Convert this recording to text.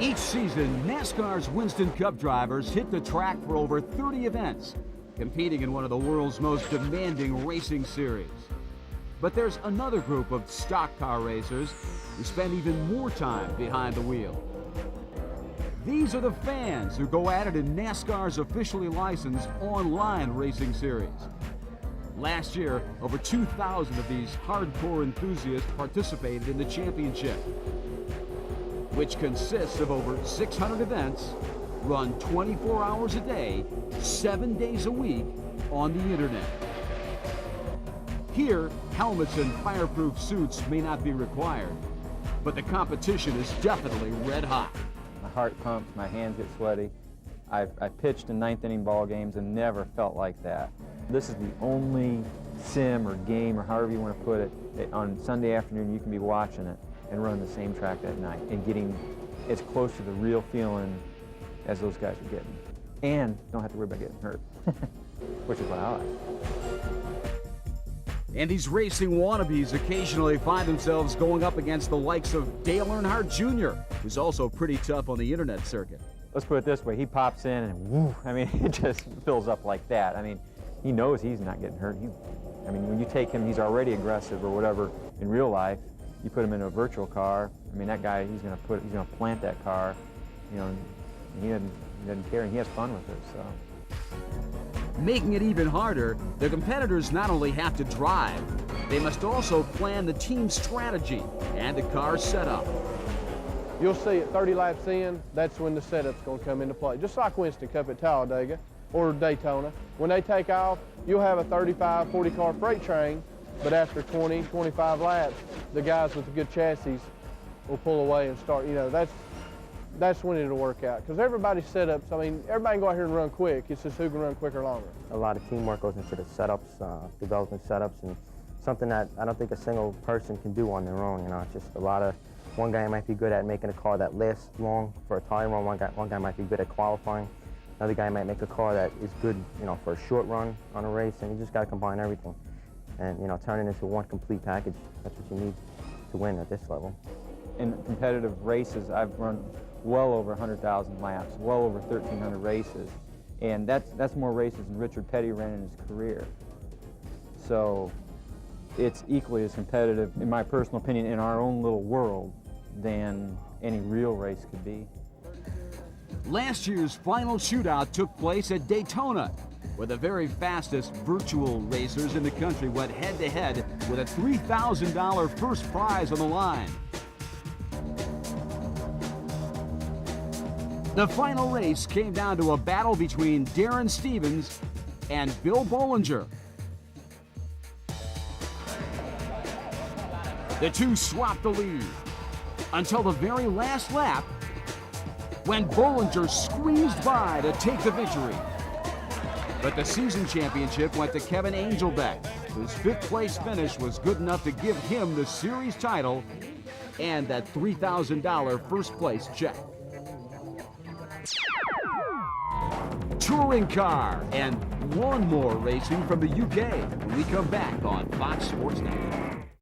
Each season, NASCAR's Winston Cup drivers hit the track for over 30 events, competing in one of the world's most demanding racing series. But there's another group of stock car racers who spend even more time behind the wheel. These are the fans who go at it in NASCAR's officially licensed online racing series. Last year, over 2,000 of these hardcore enthusiasts participated in the championship, which consists of over 600 events run 24 hours a day, 7 days a week on the internet. Here, helmets and fireproof suits may not be required, but the competition is definitely red hot. My heart pumps, my hands get sweaty. I pitched in ninth inning ball games and never felt like that. This is the only sim or game, or however you want to put it, on Sunday afternoon you can be watching it and run the same track that night and getting as close to the real feeling as those guys are getting. And don't have to worry about getting hurt, which is what I like. And these racing wannabes occasionally find themselves going up against the likes of Dale Earnhardt Jr., who's also pretty tough on the internet circuit. Let's put it this way, he pops in and woo, I mean, it just fills up like that. I mean, he knows he's not getting hurt. I mean, when you take him, he's already aggressive or whatever in real life. You put him in a virtual car, I mean, that guy, he's gonna plant that car, you know, and he doesn't care, and he has fun with it, so. Making it even harder, the competitors not only have to drive, they must also plan the team strategy and the car setup. You'll see at 30 laps in, that's when the setup's going to come into play. Just like Winston Cup at Talladega or Daytona. When they take off, you'll have a 35, 40 car freight train, but after 20, 25 laps, the guys with the good chassis will pull away and start, you know, that's when it'll work out. Because everybody's setups, I mean, everybody can go out here and run quick. It's just who can run quicker longer. A lot of teamwork goes into the setups, developing setups, and something that I don't think a single person can do on their own. You know, it's just a lot of, one guy might be good at making a car that lasts long for a tire run. One guy might be good at qualifying. Another guy might make a car that is good, you know, for a short run on a race, and you just got to combine everything and, you know, turn it into one complete package. That's what you need to win at this level. In competitive races, I've run well over 100,000 laps, well over 1,300 races, and that's more races than Richard Petty ran in his career. So it's equally as competitive, in my personal opinion, in our own little world than any real race could be. Last year's final shootout took place at Daytona, where the very fastest virtual racers in the country went head-to-head with a $3,000 first prize on the line. The final race came down to a battle between Darren Stevens and Bill Bollinger. The two swapped the lead until the very last lap, when Bollinger squeezed by to take the victory. But the season championship went to Kevin Angelbeck, whose fifth-place finish was good enough to give him the series title and that $3,000 first-place check. Touring car and lawnmower racing from the UK when we come back on Fox Sports Network.